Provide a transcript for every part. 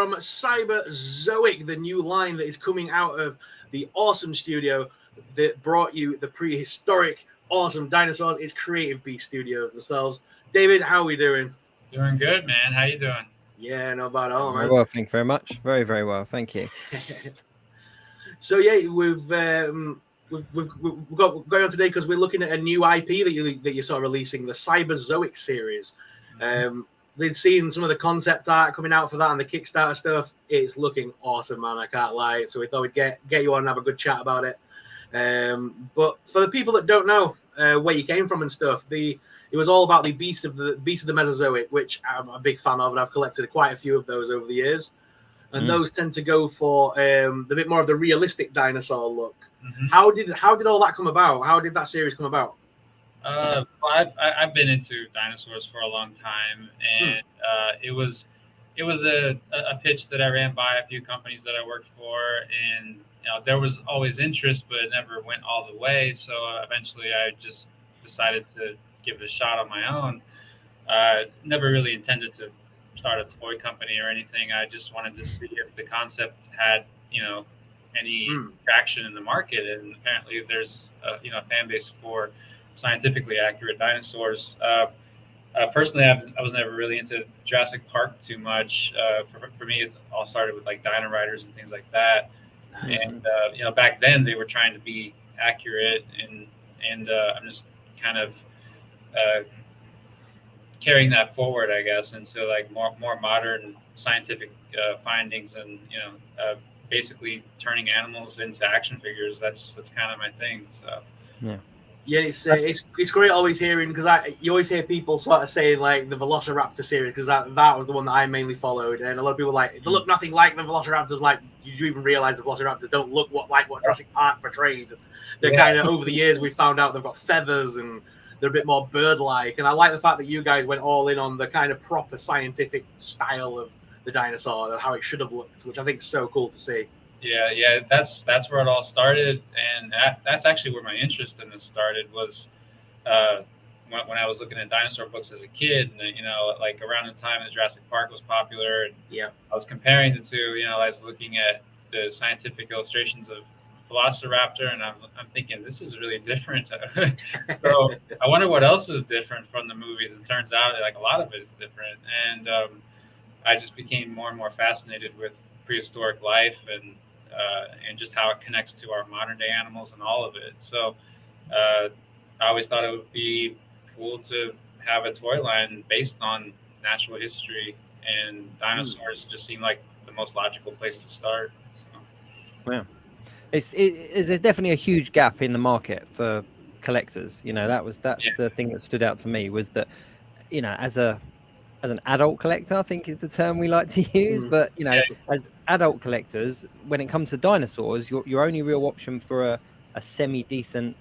from Cyberzoic, the new line that is coming out of the awesome studio that brought you the prehistoric, awesome dinosaurs. It's Creative Beast Studios themselves. David, how are we doing? Doing good, man. How you doing? Yeah, not bad at all, man. Very well, thank you very much. Very, very well, thank you. So yeah, we've got going on today because we're looking at a new IP that you're sort of releasing, the Cyberzoic series. They'd seen some of the concept art coming out for that and the Kickstarter stuff. It's looking awesome, man. I can't lie. So we thought we'd get you on and have a good chat about it. But for the people that don't know where you came from and stuff, it was all about the beast of the Mesozoic, which I'm a big fan of, and I've collected quite a few of those over the years. And those tend to go for the bit more of the realistic dinosaur look. How did all that come about? How did that series come about? I've been into dinosaurs for a long time, and it was a pitch that I ran by a few companies that I worked for, and there was always interest, but it never went all the way. So eventually, I just decided to give it a shot on my own. Never really intended to start a toy company or anything. I just wanted to see if the concept had any traction in the market, and apparently there's a fan base for scientifically accurate dinosaurs. Personally, I was never really into Jurassic Park too much. For me, it all started with like Dino Riders and things like that. Nice. And back then they were trying to be accurate, and I'm just kind of carrying that forward, I guess, into like more modern scientific findings, and basically turning animals into action figures. That's kind of my thing. So yeah, it's great always hearing, because you always hear people sort of saying like the Velociraptor series, because that was the one that I mainly followed, and a lot of people like, they look nothing like the Velociraptors. Like, did you even realize the Velociraptors don't look like what Jurassic Park portrayed? They're kind of, over the years we found out they've got feathers and they're a bit more bird-like, and I like the fact that you guys went all in on the kind of proper scientific style of the dinosaur, how it should have looked, which I think is so cool to see. Yeah, that's where it all started, and that's actually where my interest in this started. Was when I was looking at dinosaur books as a kid, and like around the time that Jurassic Park was popular, and I was comparing the two. I was looking at the scientific illustrations of Velociraptor, and I'm thinking, this is really different. So I wonder what else is different from the movies. It turns out like a lot of it is different, and I just became more and more fascinated with prehistoric life and just how it connects to our modern day animals and all of it. So I always thought it would be cool to have a toy line based on natural history, and dinosaurs just seemed like the most logical place to start. So. Yeah. It's definitely a huge gap in the market for collectors. That's the thing that stood out to me, was that, as an adult collector, I think is the term we like to use. But as adult collectors, when it comes to dinosaurs, your only real option for a semi-decent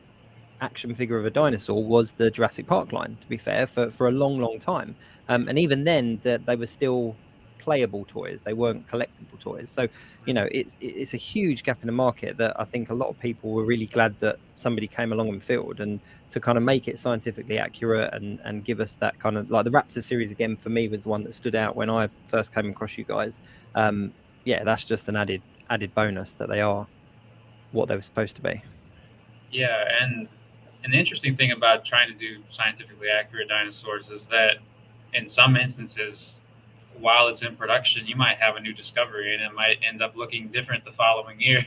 action figure of a dinosaur was the Jurassic Park line, to be fair, for a long time. And even then, they were still playable toys. They weren't collectible toys. So it's a huge gap in the market that I think a lot of people were really glad that somebody came along and filled, and to kind of make it scientifically accurate and give us that kind of, like, the Raptor series again for me was the one that stood out when I first came across you guys. That's just an added bonus that they are what they were supposed to be. And the interesting thing about trying to do scientifically accurate dinosaurs is that in some instances, while it's in production, you might have a new discovery, and it might end up looking different the following year.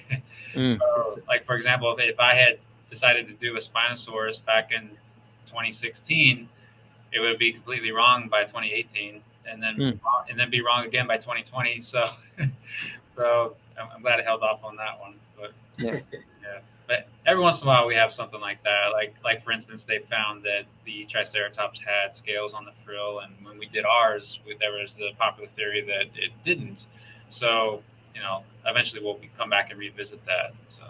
So, like, for example, if I had decided to do a Spinosaurus back in 2016, it would be completely wrong by 2018, and then be wrong again by 2020. So I'm glad I held off on that one. But but every once in a while we have something like that. Like for instance, they found that the Triceratops had scales on the frill, and when we did ours, there was the popular theory that it didn't. So eventually we'll come back and revisit that. So.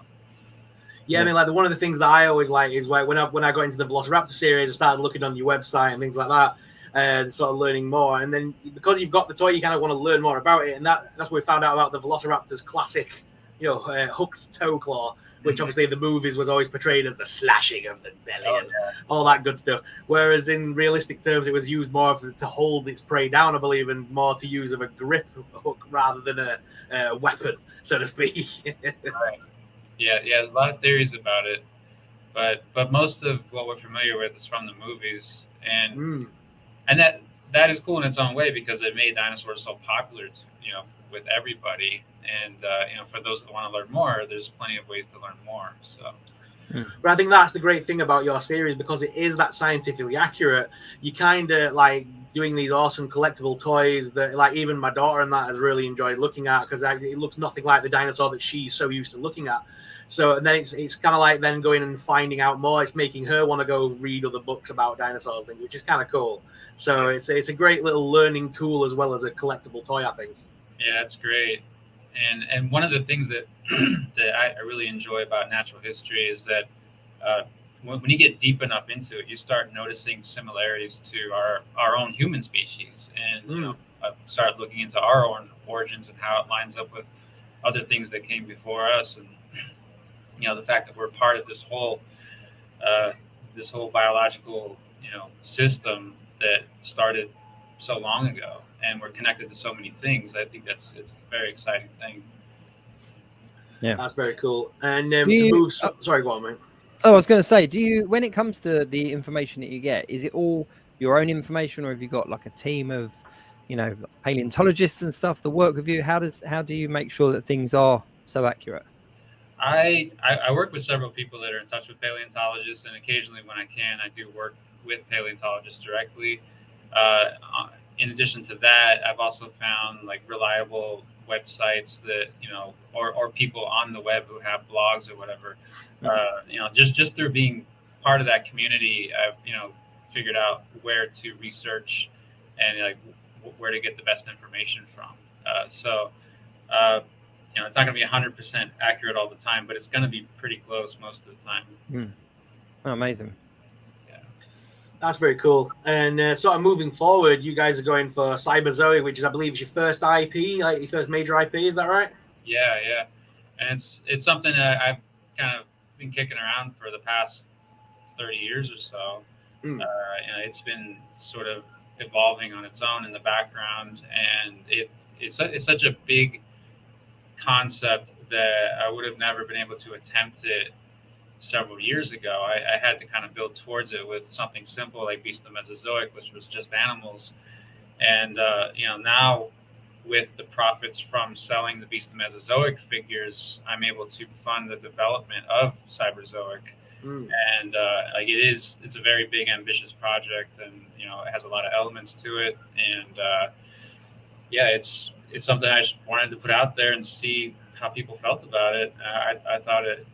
Yeah, I mean, like, one of the things that I always like is when I got into the Velociraptor series, I started looking on your website and things like that, and sort of learning more. And then because you've got the toy, you kind of want to learn more about it, and that's where we found out about the Velociraptor's classic, hooked toe claw, which obviously in the movies was always portrayed as the slashing of the belly and all that good stuff. Whereas in realistic terms, it was used more to hold its prey down, I believe, and more to use of a grip hook rather than a weapon, so to speak. Right. Yeah, there's a lot of theories about it, but most of what we're familiar with is from the movies, and that is cool in its own way because it made dinosaurs so popular, with everybody. And for those that want to learn more, there's plenty of ways to learn more. So, but I think that's the great thing about your series, because it is that scientifically accurate. You kind of like doing these awesome collectible toys that, like, even my daughter and that has really enjoyed looking at, because it looks nothing like the dinosaur that she's so used to looking at. So, and then it's kind of like then going and finding out more. It's making her want to go read other books about dinosaurs, things, which is kind of cool. So it's a great little learning tool as well as a collectible toy, I think. Yeah, that's great. And one of the things that that I really enjoy about natural history is that when you get deep enough into it, you start noticing similarities to our own human species, and start looking into our own origins and how it lines up with other things that came before us, and the fact that we're part of this whole biological system that started so long ago, and we're connected to so many things. I think it's a very exciting thing. Yeah, that's very cool. And sorry, go on, mate. Oh, I was going to say, when it comes to the information that you get, is it all your own information, or have you got like a team of paleontologists and stuff that work with you? How do you make sure that things are so accurate? I work with several people that are in touch with paleontologists, and occasionally when I can, I do work with paleontologists directly. In addition to that, I've also found like reliable websites that or people on the web who have blogs or whatever. Just through being part of that community, I've figured out where to research and like where to get the best information from. It's not going to be 100% accurate all the time, but it's going to be pretty close most of the time. Oh, amazing. That's very cool. And sort of moving forward, you guys are going for Cyberzoic, which is, I believe, your first IP, like your first major IP. Is that right? Yeah. And it's something that I've kind of been kicking around for the past 30 years or so. It's been sort of evolving on its own in the background, and it's such a big concept that I would have never been able to attempt it several years ago. I had to kind of build towards it with something simple like Beast of Mesozoic, which was just animals. And now with the profits from selling the Beast of Mesozoic figures, I'm able to fund the development of Cyberzoic. And it's a very big, ambitious project, and it has a lot of elements to it. And it's something I just wanted to put out there and see how people felt about it. I thought it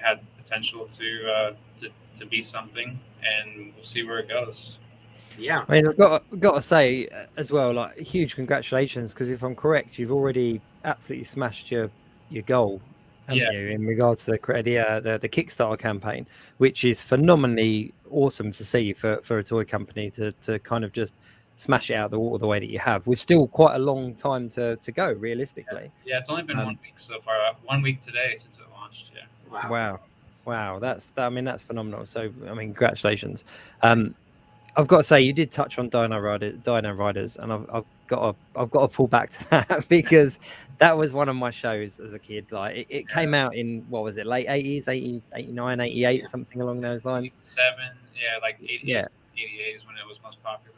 had potential to be something, and we'll see where it goes. Yeah, I mean, I've got to say as well, like, huge congratulations, because if I'm correct, you've already absolutely smashed your goal, haven't you, in regards to the Kickstarter campaign, which is phenomenally awesome to see for a toy company to kind of just smash it out the water the way that you have, with still quite a long time to go, realistically. Yeah, it's only been 1 week so far. 1 week today since it launched. Yeah. Wow. That's phenomenal. So, I mean, congratulations. I've got to say, you did touch on Dino Riders, and I've got to pull back to that because that was one of my shows as a kid. Like, it came out in, what was it, late 80s, 80, 89, 88, something along those lines. 87, like 88 is when it was most popular.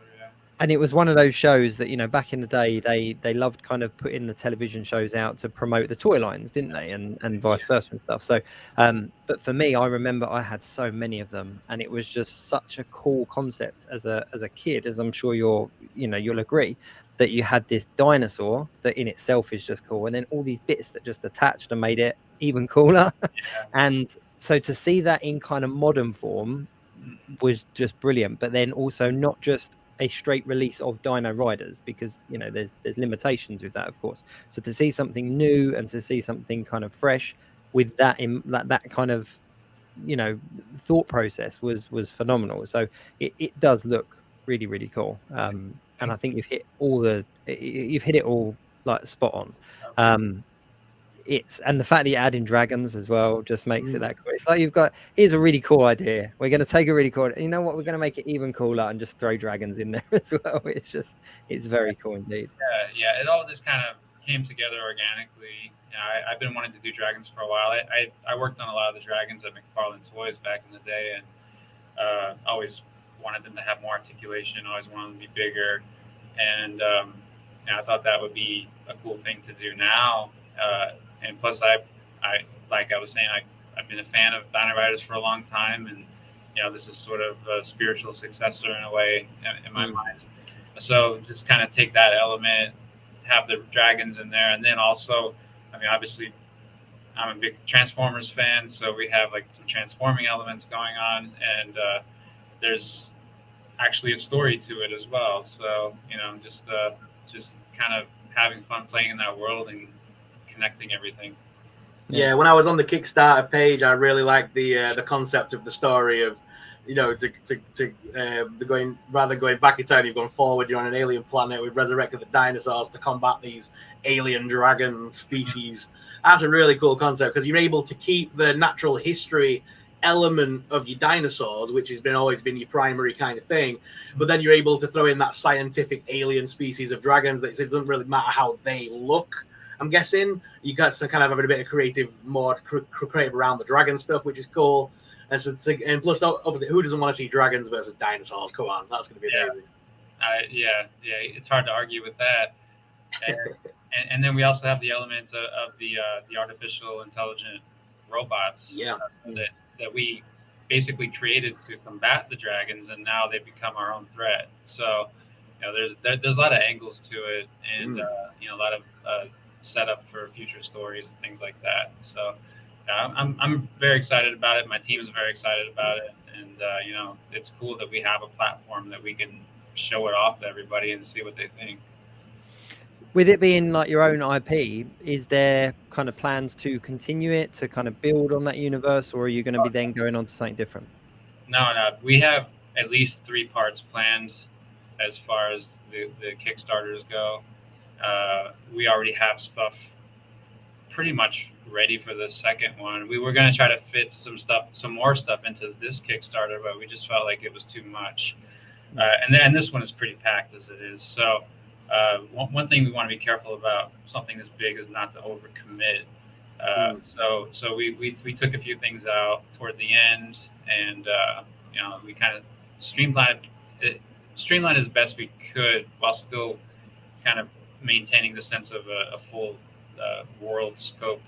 And it was one of those shows that, back in the day, they loved kind of putting the television shows out to promote the toy lines, didn't they? And vice versa and stuff. So, but for me, I remember I had so many of them, and it was just such a cool concept as a kid, as I'm sure you'll agree, that you had this dinosaur that in itself is just cool, and then all these bits that just attached and made it even cooler. And so to see that in kind of modern form was just brilliant. But then also not just a straight release of Dino Riders, because there's limitations with that, of course. So to see something new and to see something kind of fresh with that kind of thought process was phenomenal. So it does look really, really cool. And I think you've hit it all like spot on. and the fact that you add in dragons as well just makes it that cool. It's like here's a really cool idea. We're going to take a really cool, you know what, we're going to make it even cooler and just throw dragons in there as well. It's very cool indeed. Yeah, it all just kind of came together organically. You know, I've been wanting to do dragons for a while. I worked on a lot of the dragons at McFarlane Toys back in the day, and always wanted them to have more articulation, always wanted them to be bigger, and I thought that would be a cool thing to do now. And plus, I like I was saying, I've been a fan of Dino Riders for a long time, and this is sort of a spiritual successor in a way in my mind. So just kind of take that element, have the dragons in there, and then also, I mean, obviously, I'm a big Transformers fan, so we have like some transforming elements going on, and there's actually a story to it as well. So just kind of having fun playing in that world and connecting everything. Yeah, when I was on the Kickstarter page, I really liked the concept of the story of, going back in time, you've gone forward. You're on an alien planet. We've resurrected the dinosaurs to combat these alien dragon species. That's a really cool concept because you're able to keep the natural history element of your dinosaurs, which has always been your primary kind of thing, but then you're able to throw in that scientific alien species of dragons that it doesn't really matter how they look. I'm guessing you got to kind of have a bit of creative around the dragon stuff, which is cool. And plus, obviously, who doesn't want to see dragons versus dinosaurs? Come on, that's going to be amazing. Yeah, it's hard to argue with that. And then we also have the elements of the artificial intelligent robots. Yeah. That we basically created to combat the dragons, and now they've become our own threat. So, there's a lot of angles to it, and a lot of setup for future stories and things like that. So, I'm very excited about it. My team is very excited about it, and it's cool that we have a platform that we can show it off to everybody and see what they think. With it being like your own IP, is there kind of plans to continue it, to kind of build on that universe, or are you going to be then going on to something different? No. We have at least 3 parts planned as far as the Kickstarters go. We already have stuff pretty much ready for the second one. We were going to try to fit some more stuff into this Kickstarter, but we just felt like it was too much. And this one is pretty packed as it is. So one thing we want to be careful about something this big is not to overcommit. So we took a few things out toward the end, and we kind of streamlined as best we could while still kind of maintaining the sense of a full world scope.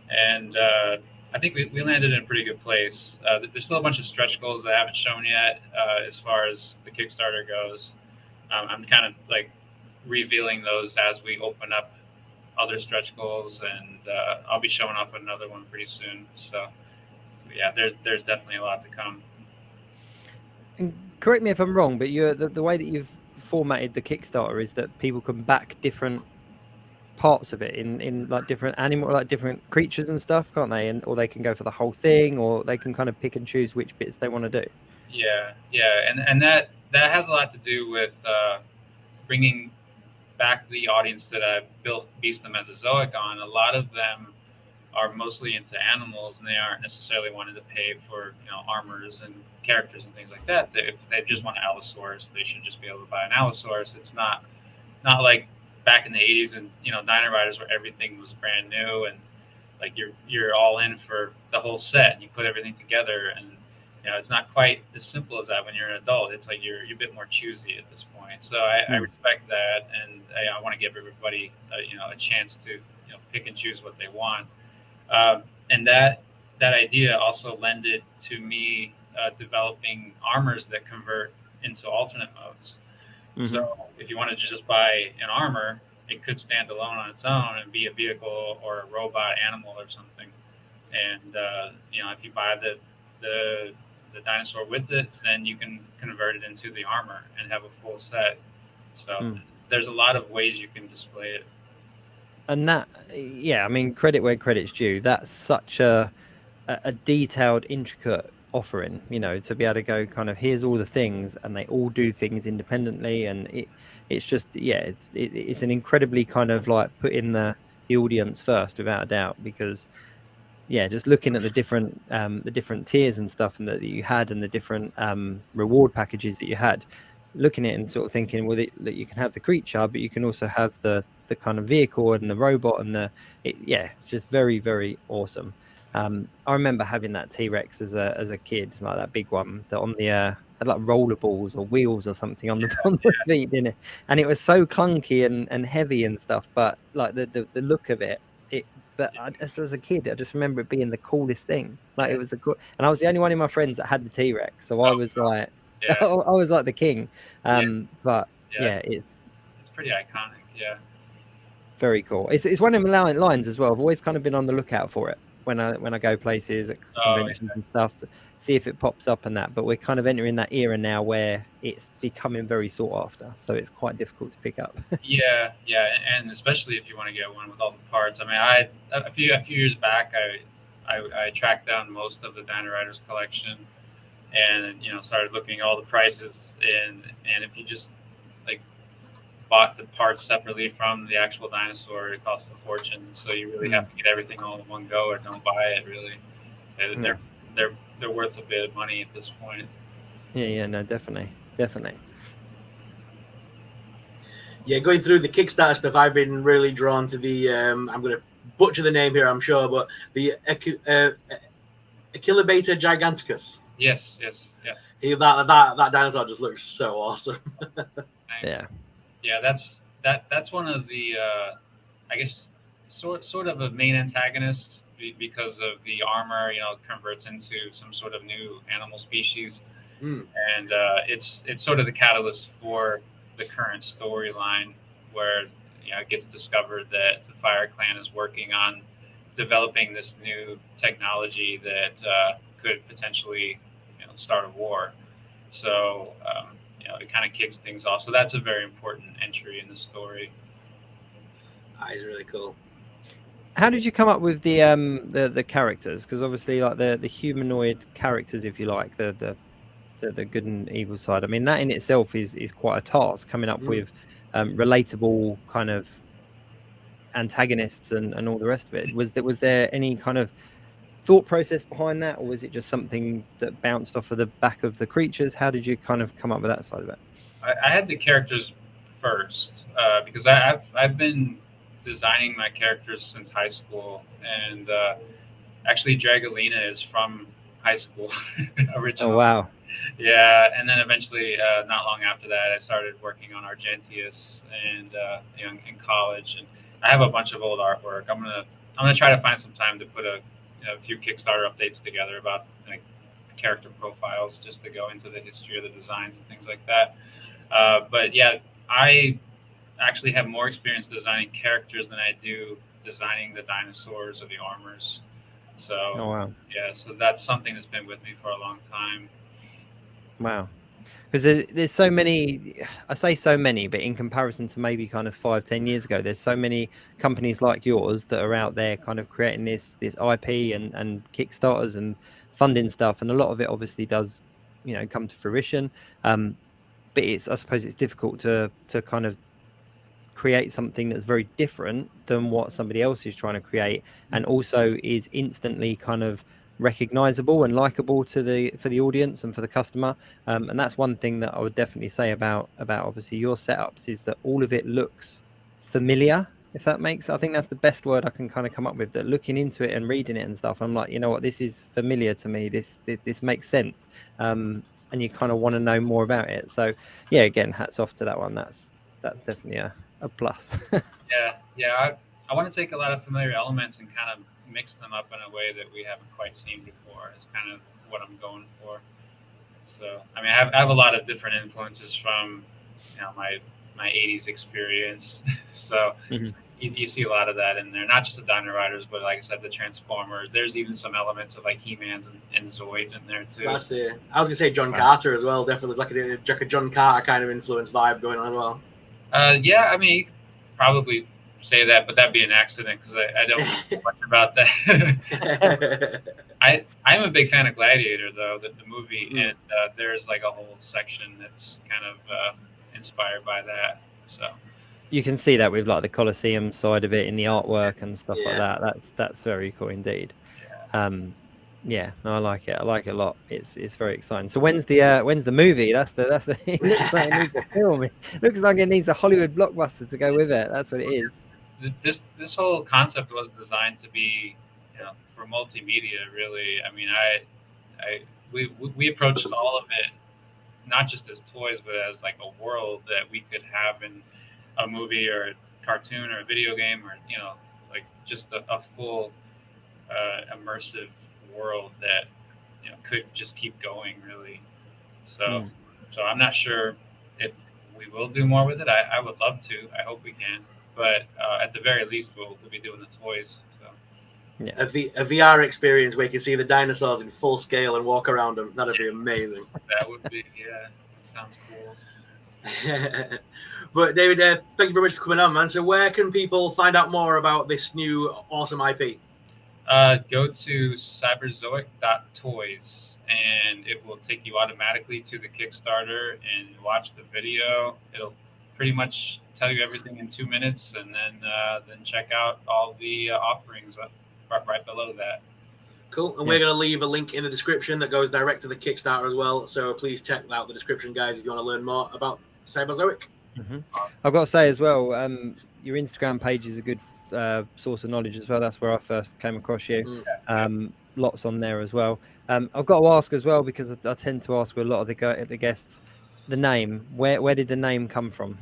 And I think we landed in a pretty good place. There's still a bunch of stretch goals that I haven't shown yet as far as the Kickstarter goes. I'm kind of like revealing those as we open up other stretch goals, and I'll be showing off another one pretty soon. So yeah, there's definitely a lot to come. And correct me if I'm wrong, but the way that you've formatted the Kickstarter is that people can back different parts of it in like different different creatures and stuff, can't they? Or they can go for the whole thing, or they can kind of pick and choose which bits they want to do. Yeah, and that has a lot to do with bringing back the audience that I've built Beast Them as a Zoic on. A lot of them are mostly into animals, and they aren't necessarily wanting to pay for armors and characters and things like that. If they just want an Allosaurus, they should just be able to buy an Allosaurus. It's not like back in the 80s and Dino Riders where everything was brand new and like you're all in for the whole set and you put everything together, and it's not quite as simple as that when you're an adult. It's like you're a bit more choosy at this point. So I respect that, and I want to give everybody a chance to pick and choose what they want. And that idea also lended to me developing armors that convert into alternate modes. Mm-hmm. So if you wanted to just buy an armor, it could stand alone on its own and be a vehicle or a robot animal or something. And if you buy the dinosaur with it, then you can convert it into the armor and have a full set. So there's a lot of ways you can display it. And that, I mean, credit where credit's due. That's such a detailed, intricate offering, to be able to go kind of, here's all the things, and they all do things independently, and it's just, it's an incredibly kind of like put in the the audience first, without a doubt, because just looking at the different tiers and stuff and that you had, and the different reward packages that you had, looking at it and sort of thinking, well, that you can have the creature, but you can also have the kind of vehicle and the robot, and it's just very, very awesome. I remember having that T-Rex as a kid, like that big one that on the had like roller balls or wheels or something on the feet, didn't it? And it was so clunky and heavy and stuff, but like the look of it. But as a kid, I just remember it being the coolest thing. Like it was and I was the only one of my friends that had the T-Rex, so I was like, I was like the king. But it's pretty iconic. Yeah, very cool. It's one of them lines as well. I've always kind of been on the lookout for it when I go places at conventions and stuff to see if it pops up and that. But we're kind of entering that era now where it's becoming very sought after, so it's quite difficult to pick up. yeah, and especially if you want to get one with all the parts. I mean, a few years back, I tracked down most of the Dino Riders collection, and started looking at all the prices, and if you just like bought the parts separately from the actual dinosaur, it costs a fortune. So you really have to get everything all in one go, or don't buy it. Really, they're worth a bit of money at this point. Yeah, no, definitely. Yeah, going through the Kickstarter stuff, I've been really drawn to the. I'm going to butcher the name here, I'm sure, but the Echilobeta Giganticus. Yes, yeah. That dinosaur just looks so awesome. Nice. Yeah, that's one of the I guess sort of a main antagonist, because of the armor. Converts into some sort of new animal species, and it's sort of the catalyst for the current storyline, where it gets discovered that the Fire Clan is working on developing this new technology that could potentially start a war. So it kind of kicks things off. So that's a very important entry in the story. It's really cool. How did you come up with the characters? Because obviously, like the humanoid characters, if you like, the good and evil side. I mean, that in itself is quite a task, coming up with relatable kind of antagonists and all the rest of it. Was there any kind of thought process behind that, or was it just something that bounced off of the back of the creatures? How did you kind of come up with that side of it? I had the characters first, because I've been designing my characters since high school, and actually Dragolina is from high school originally. Oh wow. Yeah, and then eventually, not long after that, I started working on Argentius, and in college, and I have a bunch of old artwork. I'm gonna try to find some time to put a few Kickstarter updates together about character profiles, just to go into the history of the designs and things like that. But yeah, I actually have more experience designing characters than I do designing the dinosaurs or the armors. So so that's something that's been with me for a long time. Wow. Because there's so many, I say so many, but in comparison to maybe kind of 5-10 years ago, there's so many companies like yours that are out there kind of creating this IP and Kickstarters and funding stuff, and a lot of it obviously does come to fruition, but I suppose it's difficult to kind of create something that's very different than what somebody else is trying to create, and also is instantly kind of recognizable and likable for the audience and for the customer, and that's one thing that I would definitely say about obviously your setups, is that all of it looks familiar, if that makes. I think that's the best word I can kind of come up with, that looking into it and reading it and stuff, I'm like, what, this is familiar to me, this makes sense, and you kind of want to know more about it. So yeah, again, hats off to that one. That's definitely a plus. yeah I want to take a lot of familiar elements and kind of mix them up in a way that we haven't quite seen before. It's kind of what I'm going for. So I mean, I have a lot of different influences from my 80s experience. So you see a lot of that in there, not just the Dino Riders, but like I said, the Transformers. There's even some elements of like He-Mans and Zoids in there too. That's it. I was gonna say John Carter as well. Definitely like a John Carter kind of influence vibe going on as well. Yeah, I mean, you could probably say that, but that'd be an accident, because I don't know much about that. I'm a big fan of Gladiator, though, the movie, and there's like a whole section that's kind of inspired by that. So you can see that with like the Colosseum side of it in the artwork and stuff like Yeah. that. That's very cool indeed. Yeah. Yeah, no, I like it. I like it a lot. It's very exciting. So when's the movie? That's the it looks like it needs a film. It looks like it needs a Hollywood blockbuster to go with it. That's what it is. This whole concept was designed to be, for multimedia. Really, I mean, we approached all of it not just as toys, but as like a world that we could have in a movie or a cartoon or a video game, or like just a full immersive world that could just keep going, really. So I'm not sure if we will do more with it. I would love to. I hope we can. But at the very least, we'll be doing the toys. So. Yeah. A VR experience where you can see the dinosaurs in full scale and walk around them. That'd be amazing. That would be, yeah. That sounds cool. But David, thank you very much for coming on, man. So where can people find out more about this new awesome IP? Go to cyberzoic.toys, and it will take you automatically to the Kickstarter and watch the video. It'll pretty much tell you everything in 2 minutes, and then check out all the offerings right below that. Cool. And we're going to leave a link in the description that goes direct to the Kickstarter as well. So please check out the description, guys, if you want to learn more about Cyberzoic. Mm-hmm. I've got to say as well, your Instagram page is a good source of knowledge as well. That's where I first came across you. Lots on there as well. I've got to ask as well, because I tend to ask with a lot of the guests, the name. Where did the name come from?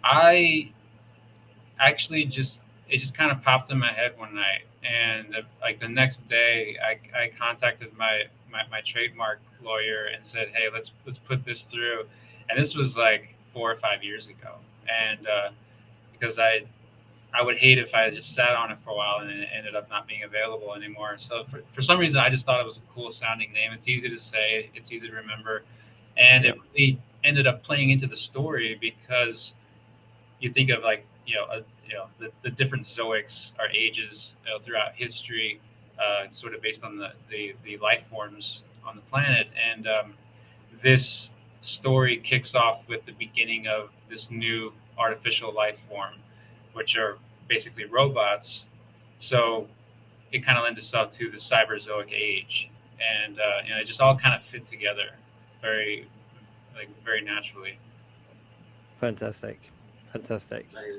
I actually it just kind of popped in my head one night, and like the next day, I contacted my trademark lawyer and said, "Hey, let's put this through." And this was like 4 or 5 years ago, and because I would hate if I just sat on it for a while and it ended up not being available anymore. So for some reason, I just thought it was a cool sounding name. It's easy to say, it's easy to remember, and it really ended up playing into the story, because you think of like the different Zoics are ages throughout history, sort of based on the life forms on the planet, and this story kicks off with the beginning of this new artificial life form, which are basically robots. So it kind of lends itself to the Cyberzoic age, and it just all kind of fit together very naturally. Fantastic. That is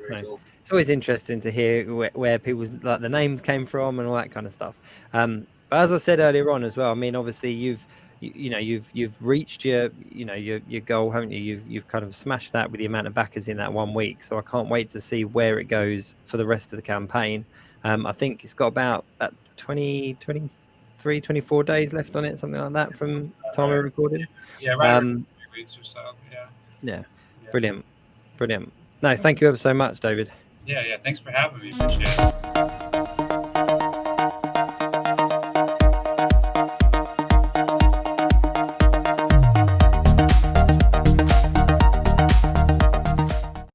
very cool. It's always interesting to hear where people's like the names came from and all that kind of stuff. But as I said earlier on as well, I mean, obviously you've reached your goal, haven't you? You've kind of smashed that with the amount of backers in that 1 week. So I can't wait to see where it goes for the rest of the campaign. I think it's got about 23-24 days left on it, something like that, from time we recorded. Yeah, right. 3 weeks or so. Yeah. Brilliant. No, thank you ever so much, David. Yeah. Thanks for having me. Appreciate it.